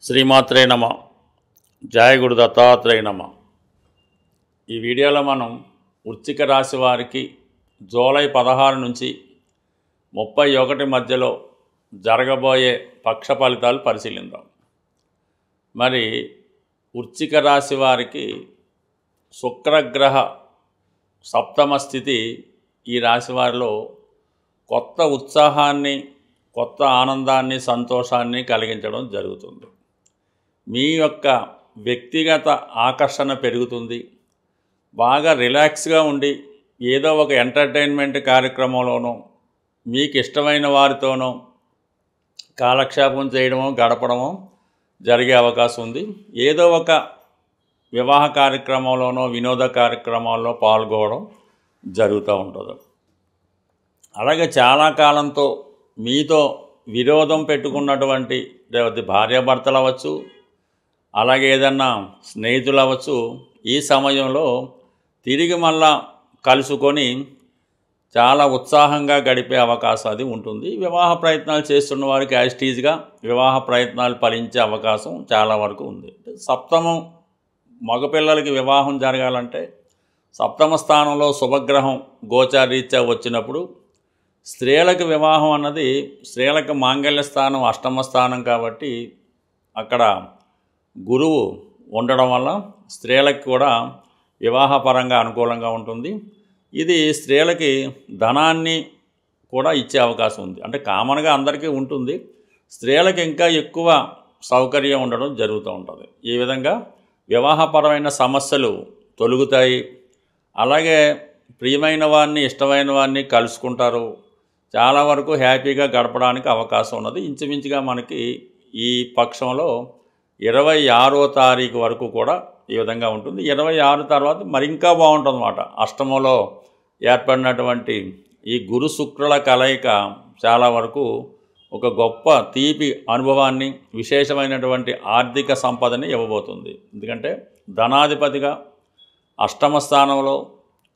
శ్రీమాత్రే నమ. జయ గురు దత్తాత్రేయ నమ. ఈ వీడియోలో మనం వృశ్చిక రాశి వారికి జూలై 16 నుంచి 31 మధ్యలో జరగబోయే పక్ష ఫలితాలు పరిశీలిద్దాం. మరి వృశ్చిక రాశి వారికి శుక్రగ్రహ సప్తమ స్థితి ఈ రాశి వారిలో కొత్త ఉత్సాహాన్ని, కొత్త ఆనందాన్ని, సంతోషాన్ని కలిగించడం జరుగుతుంది. మీ యొక్క వ్యక్తిగత ఆకర్షణ పెరుగుతుంది. బాగా రిలాక్స్గా ఉండి ఏదో ఒక ఎంటర్టైన్మెంట్ కార్యక్రమంలోనో మీకు ఇష్టమైన వారితోనో కాలక్షేపం చేయడమో గడపడమో జరిగే అవకాశం ఉంది. ఏదో ఒక వివాహ కార్యక్రమంలోనో వినోద కార్యక్రమాల్లో పాల్గొనడం జరుగుతూ ఉంటుంది. అలాగే చాలా కాలంతో మీతో విరోధం పెట్టుకున్నటువంటి భార్యాభర్తలు అవ్వచ్చు, అలాగే ఏదన్నా స్నేహితులు అవ్వచ్చు, ఈ సమయంలో తిరిగి మళ్ళా కలుసుకొని చాలా ఉత్సాహంగా గడిపే అవకాశం అది ఉంటుంది. వివాహ ప్రయత్నాలు చేస్తున్న వారికి యాజిటీజ్గా వివాహ ప్రయత్నాలు ఫలించే అవకాశం చాలా వరకు ఉంది. సప్తమం మగపిల్లలకి వివాహం జరగాలంటే సప్తమ స్థానంలో శుభగ్రహం గోచారీత్యా వచ్చినప్పుడు, స్త్రీలకు వివాహం అన్నది స్త్రీలకు మాంగళ్య స్థానం అష్టమ స్థానం కాబట్టి అక్కడ గురువు ఉండడం వల్ల స్త్రీలకు కూడా వివాహపరంగా అనుకూలంగా ఉంటుంది. ఇది స్త్రీలకి ధనాన్ని కూడా ఇచ్చే అవకాశం ఉంది. అంటే కామన్గా అందరికీ ఉంటుంది, స్త్రీలకు ఇంకా ఎక్కువ సౌకర్యం ఉండడం జరుగుతూ ఉంటుంది. ఈ విధంగా వివాహపరమైన సమస్యలు తొలుగుతాయి. అలాగే ప్రియమైన వారిని, ఇష్టమైన వారిని కలుసుకుంటారు. చాలా వరకు హ్యాపీగా గడపడానికి అవకాశం ఉన్నది. ఇంచుమించుగా మనకి ఈ పక్షంలో 26వ తారీఖు వరకు కూడా ఈ విధంగా ఉంటుంది. 26 తర్వాత మరి ఇంకా బాగుంటుంది అన్నమాట. అష్టమంలో ఏర్పడినటువంటి ఈ గురు శుక్రుల కలయిక చాలా వరకు ఒక గొప్ప తీపి అనుభవాన్ని, విశేషమైనటువంటి ఆర్థిక సంపదని ఇవ్వబోతుంది. ఎందుకంటే ధనాధిపతిగా అష్టమ స్థానంలో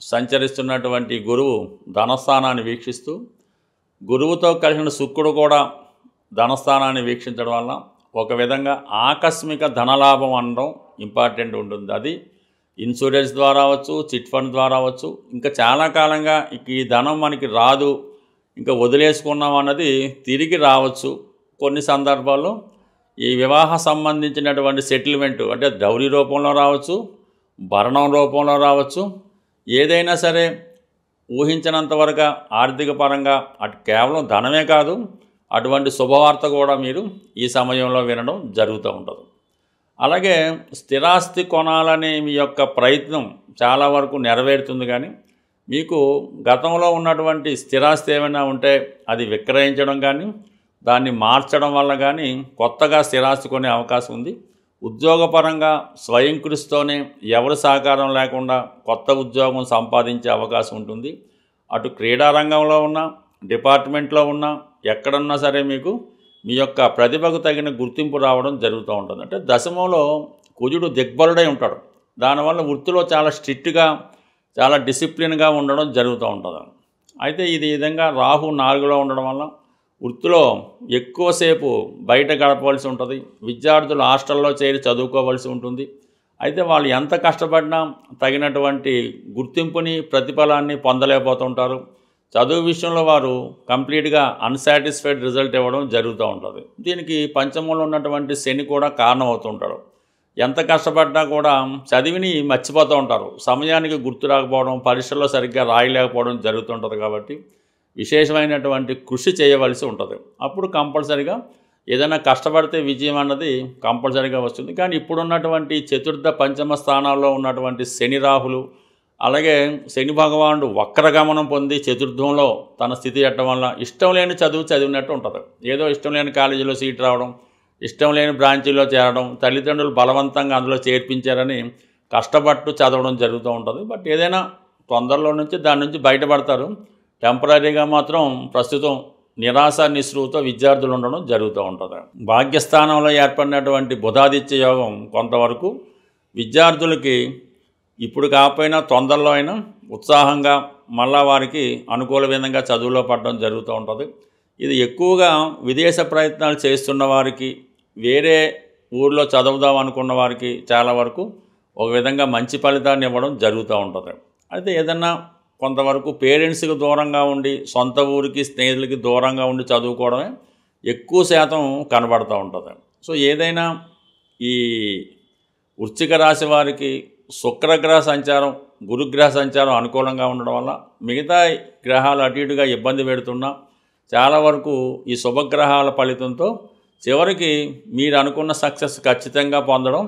సంచరిస్తున్నటువంటి గురువు ధనస్థానాన్ని వీక్షిస్తూ, గురువుతో కలిసిన శుక్రుడు కూడా ధనస్థానాన్ని వీక్షించడం వల్ల ఒక విధంగా ఆకస్మిక ధనలాభం అనడం ఇంపార్టెంట్ ఉంటుంది. అది ఇన్సూరెన్స్ ద్వారా అవచ్చు, చిట్ ఫండ్ ద్వారా అవచ్చు. ఇంకా చాలా కాలంగా ఈ ధనం మనకి రాదు, ఇంకా వదిలేసుకున్నాం అన్నది తిరిగి రావచ్చు. కొన్ని సందర్భాల్లో ఈ వివాహ సంబంధించినటువంటి సెటిల్మెంటు అంటే డౌరీ రూపంలో రావచ్చు, భరణం రూపంలో రావచ్చు. ఏదైనా సరే ఊహించినంతవరకు ఆర్థిక పరంగా అటు కేవలం ధనమే కాదు, అటువంటి శుభవార్త కూడా మీరు ఈ సమయంలో వినడం జరుగుతూ ఉంటుంది. అలాగే స్థిరాస్తి కొనాలనే మీ యొక్క ప్రయత్నం చాలా వరకు నెరవేరుతుంది. కానీ మీకు గతంలో ఉన్నటువంటి స్థిరాస్తి ఏమైనా ఉంటే అది విక్రయించడం కానీ, దాన్ని మార్చడం వల్ల కానీ కొత్తగా స్థిరాస్తి కొనే అవకాశం ఉంది. ఉద్యోగపరంగా స్వయం కృషితోనే ఎవరి సహకారం లేకుండా కొత్త ఉద్యోగం సంపాదించే అవకాశం ఉంటుంది. అటు క్రీడారంగంలో ఉన్న, డిపార్ట్మెంట్లో ఉన్న, ఎక్కడున్నా సరే మీకు మీ యొక్క ప్రతిభకు తగిన గుర్తింపు రావడం జరుగుతూ ఉంటుంది. అంటే దశమంలో కుజుడు దిగ్బలుడై ఉంటాడు. దానివల్ల వృత్తిలో చాలా స్ట్రిక్ట్గా, చాలా డిసిప్లిన్గా ఉండడం జరుగుతూ ఉంటుంది. అయితే ఇది విధంగా రాహు 4లో ఉండడం వల్ల వృత్తిలో ఎక్కువసేపు బయట గడపవలసి ఉంటుంది. విద్యార్థులు హాస్టల్లో చేరి చదువుకోవలసి ఉంటుంది. అయితే వాళ్ళు ఎంత కష్టపడినా తగినటువంటి గుర్తింపుని, ప్రతిఫలాన్ని పొందలేకపోతుంటారు. చదువు విషయంలో వారు కంప్లీట్గా అన్సాటిస్ఫైడ్ రిజల్ట్ ఇవ్వడం జరుగుతూ ఉంటుంది. దీనికి పంచమంలో ఉన్నటువంటి శని కూడా కారణం అవుతుంటాడు. ఎంత కష్టపడ్డా కూడా చదివిని మర్చిపోతూ ఉంటారు. సమయానికి గుర్తు రాకపోవడం, పరీక్షల్లో సరిగ్గా రాయలేకపోవడం జరుగుతుంటుంది. కాబట్టి విశేషమైనటువంటి కృషి చేయవలసి ఉంటుంది. అప్పుడు కంపల్సరిగా ఏదైనా కష్టపడితే విజయం అన్నది కంపల్సరిగా వస్తుంది. కానీ ఇప్పుడున్నటువంటి చతుర్థ, పంచమ స్థానాల్లో ఉన్నటువంటి శని, రాహులు, అలాగే శని భగవానుడు వక్రగమనం పొంది చతుర్థంలో తన స్థితి ఎట్టడం వల్ల ఇష్టం లేని చదువు చదివినట్టు ఉంటుంది. ఏదో ఇష్టం లేని కాలేజీలో సీట్ రావడం, ఇష్టం లేని బ్రాంచీలో చేరడం, తల్లిదండ్రులు బలవంతంగా అందులో చేర్పించారని కష్టపట్టు చదవడం జరుగుతూ ఉంటుంది. బట్ ఏదైనా తొందరలో నుంచి దాని నుంచి బయటపడతారు. టెంపరీగా మాత్రం ప్రస్తుతం నిరాశ నిస్పృహతో విద్యార్థులు ఉండడం జరుగుతూ ఉంటుంది. భాగ్యస్థానంలో ఏర్పడినటువంటి బుధాదిత్య యోగం కొంతవరకు విద్యార్థులకి ఇప్పుడు కాకపోయినా తొందరలో అయినా ఉత్సాహంగా మళ్ళా వారికి అనుకూల విధంగా చదువులో పడడం జరుగుతూ ఉంటుంది. ఇది ఎక్కువగా విదేశ ప్రయత్నాలు చేస్తున్న వారికి, వేరే ఊర్లో చదువుదాం అనుకున్న వారికి చాలా వరకు ఒక విధంగా మంచి ఫలితాన్ని ఇవ్వడం జరుగుతూ ఉంటుంది. అయితే ఏదన్నా కొంతవరకు పేరెంట్స్కి దూరంగా ఉండి సొంత ఊరికి స్నేహితులకి దూరంగా ఉండి చదువుకోవడమే ఎక్కువ శాతం కనబడుతూ ఉంటుంది. సో ఏదైనా ఈ వృశ్చిక రాశి వారికి శుక్రగ్రహ సంచారం, గురుగ్రహ సంచారం అనుకూలంగా ఉండడం వల్ల మిగతా గ్రహాలు అటు ఇటుగా ఇబ్బంది పెడుతున్నా చాలా వరకు ఈ శుభగ్రహాల ఫలితంతో చివరికి మీరు అనుకున్న సక్సెస్ ఖచ్చితంగా పొందడం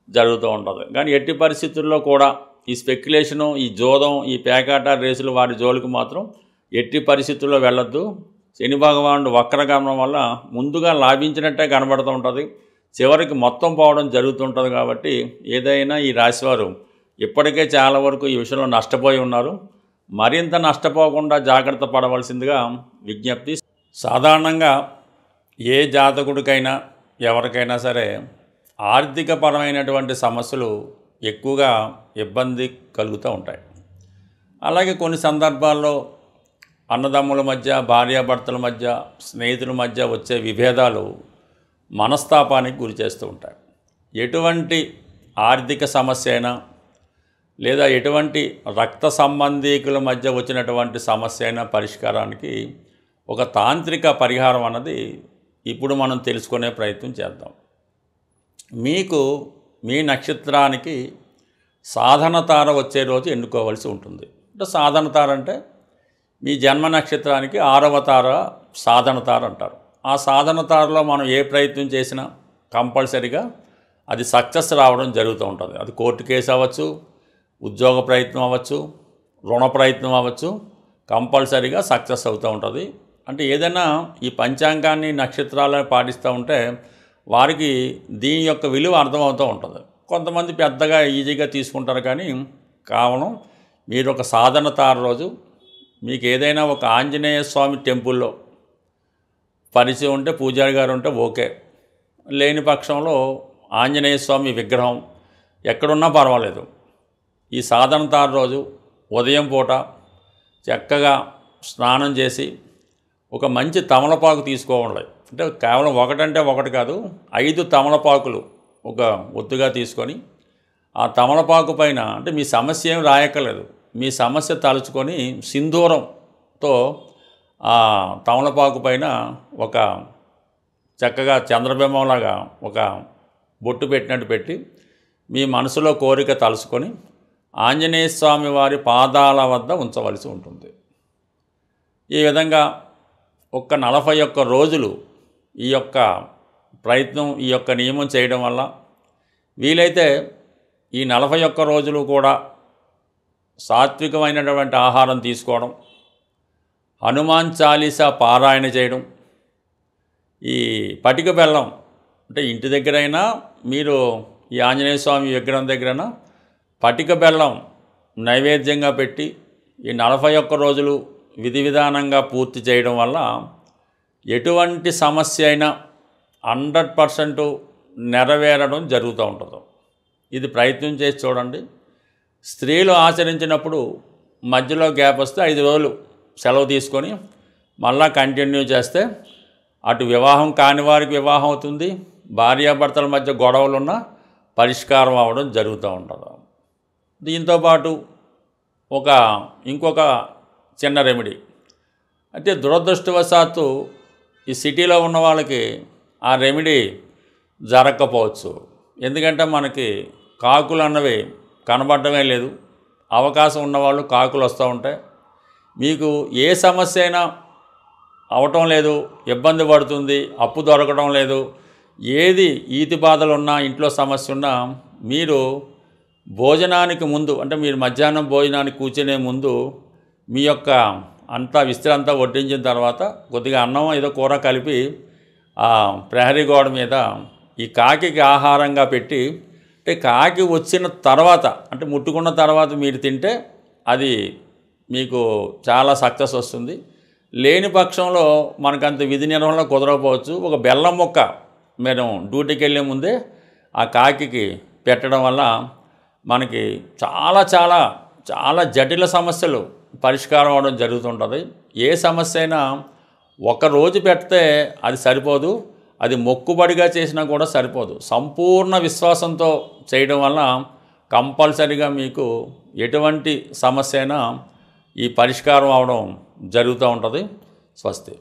జరుగుతూ ఉంటుంది. కానీ ఎట్టి పరిస్థితుల్లో కూడా ఈ స్పెక్యులేషను, ఈ జోదం, ఈ పేకాట రేసులు వారి జోలికి మాత్రం ఎట్టి పరిస్థితుల్లో వెళ్ళొద్దు. శని భగవానుడు వక్రగమనం వల్ల ముందుగా లాభించినట్టే కనబడుతూ ఉంటుంది, చివరికి మొత్తం పోవడం జరుగుతుంటుంది. కాబట్టి ఏదైనా ఈ రాశివారు ఇప్పటికే చాలా వరకు ఈ విషయంలో నష్టపోయి ఉన్నారు. మరింత నష్టపోకుండా జాగ్రత్త పడవలసిందిగా విజ్ఞప్తి. సాధారణంగా ఏ జాతకుడికైనా ఎవరికైనా సరే ఆర్థికపరమైనటువంటి సమస్యలు ఎక్కువగా ఇబ్బంది కలుగుతూ ఉంటాయి. అలాగే కొన్ని సందర్భాల్లో అన్నదమ్ముల మధ్య, భార్యాభర్తల మధ్య, స్నేహితుల మధ్య వచ్చే విభేదాలు మనస్తాపానికి గురి చేస్తూ ఉంటాయి. ఎటువంటి ఆర్థిక సమస్య అయినా లేదా ఎటువంటి రక్త సంబంధీకుల మధ్య వచ్చినటువంటి సమస్య అయినా పరిష్కారానికి ఒక తాంత్రిక పరిహారం అన్నది ఇప్పుడు మనం తెలుసుకునే ప్రయత్నం చేద్దాం. మీకు మీ నక్షత్రానికి సాధన తార వచ్చే రోజు ఎన్నుకోవాల్సి ఉంటుంది. అంటే సాధన తార అంటే మీ జన్మ నక్షత్రానికి 6వ తార సాధన తార అంటారు. ఆ సాధన తారలో మనం ఏ ప్రయత్నం చేసినా కంపల్సరీగా అది సక్సెస్ రావడం జరుగుతూ ఉంటుంది. అది కోర్టు కేసు అవ్వచ్చు, ఉద్యోగ ప్రయత్నం అవ్వచ్చు, రుణ ప్రయత్నం అవ్వచ్చు, కంపల్సరీగా సక్సెస్ అవుతూ ఉంటుంది. అంటే ఏదైనా ఈ పంచాంగాన్ని, నక్షత్రాలను పాటిస్తూ ఉంటే వారికి దీని యొక్క విలువ అర్థమవుతూ ఉంటుంది. కొంతమంది పెద్దగా ఈజీగా తీసుకుంటారు. కానీ కావడం మీరు ఒక సాధన తార రోజు మీకు ఏదైనా ఒక ఆంజనేయ స్వామి టెంపుల్లో పరిచయం ఉంటే, పూజారి గారు ఉంటే ఓకే. లేని పక్షంలో ఆంజనేయ స్వామి విగ్రహం ఎక్కడున్నా పర్వాలేదు. ఈ సాధన తార రోజు ఉదయం పూట చక్కగా స్నానం చేసి ఒక మంచి తమలపాకు తీసుకోవాలి. అంటే కేవలం ఒకటంటే ఒకటి కాదు, 5 తమలపాకులు ఒక ఒత్తుగా తీసుకొని ఆ తమలపాకు పైన, అంటే మీ సమస్య ఏం రాయక్కర్లేదు, మీ సమస్య తలుచుకొని సింధూరంతో ఆ తమలపాకు పైన ఒక చక్కగా చంద్రబింబంలాగా ఒక బొట్టు పెట్టినట్టు పెట్టి మీ మనసులో కోరిక తలుచుకొని ఆంజనేయ స్వామి వారి పాదాల వద్ద ఉంచవలసి ఉంటుంది. ఈ విధంగా ఒక్క 41 రోజులు ఈ యొక్క ప్రయత్నం, ఈ యొక్క నియమం చేయడం వల్ల వీలైతే ఈ 41 రోజులు కూడా సాత్వికమైనటువంటి ఆహారం తీసుకోవడం, హనుమాన్ చాలీసా పారాయణ చేయడం, ఈ పటిక బెల్లం అంటే ఇంటి దగ్గరైనా మీరు ఈ ఆంజనేయ స్వామి విగ్రహం దగ్గరైనా పటిక బెల్లం నైవేద్యంగా పెట్టి ఈ 41 రోజులు విధి విధానంగా పూర్తి చేయడం వల్ల ఎటువంటి సమస్య అయినా 100% నెరవేరడం జరుగుతూ ఉంటుంది. ఇది ప్రయత్నం చేసి చూడండి. స్త్రీలు ఆచరించినప్పుడు మధ్యలో గ్యాప్ వస్తే 5 రోజులు సెలవు తీసుకొని మళ్ళా కంటిన్యూ చేస్తే అటు వివాహం కాని వారికి వివాహం అవుతుంది, భార్యాభర్తల మధ్య గొడవలున్న పరిష్కారం అవ్వడం జరుగుతూ ఉంటుంది. దీంతోపాటు ఇంకొక చిన్న రెమెడీ అంటే దురదృష్టవశాత్తు ఈ సిటీలో ఉన్న వాళ్ళకి ఆ రెమెడీ జరగకపోవచ్చు. ఎందుకంటే మనకి కాకులు అన్నవి కనబడటమే లేదు. అవకాశం ఉన్నవాళ్ళు కాకులు వస్తూ ఉంటాయి. మీకు ఏ సమస్య అయినా అవటం లేదు, ఇబ్బంది పడుతుంది, అప్పు దొరకడం లేదు, ఏది ఈతి బాధలు ఉన్నా, ఇంట్లో సమస్య ఉన్నా మీరు భోజనానికి ముందు, అంటే మీరు మధ్యాహ్నం భోజనానికి కూర్చునే ముందు మీ యొక్క అంతా విస్తరంతా వడ్డించిన తర్వాత కొద్దిగా అన్నం ఏదో కూర కలిపి ఆ ప్రహరీ గోడ మీద ఈ కాకికి ఆహారంగా పెట్టి, అంటే కాకి వచ్చిన తర్వాత, అంటే ముట్టుకున్న తర్వాత మీరు తింటే అది మీకు చాలా సక్సెస్ వస్తుంది. లేని పక్షంలో మనకంత విధి నిర్వహణలో కుదరకపోవచ్చు. ఒక బెల్లం ముక్క మేము డ్యూటీకి వెళ్ళే ముందే ఆ కాకికి పెట్టడం వల్ల మనకి చాలా చాలా చాలా జటిల సమస్యలు పరిష్కారం అవడం జరుగుతుంటుంది. ఏ సమస్య అయినా ఒక రోజు పెడితే అది సరిపోదు, అది మొక్కుబడిగా చేసినా కూడా సరిపోదు. సంపూర్ణ విశ్వాసంతో చేయడం వల్ల కంపల్సరీగా మీకు ఎటువంటి సమస్య అయినా ఈ పరిష్కారం అవడం జరుగుతూ ఉంటుంది. స్వస్తి.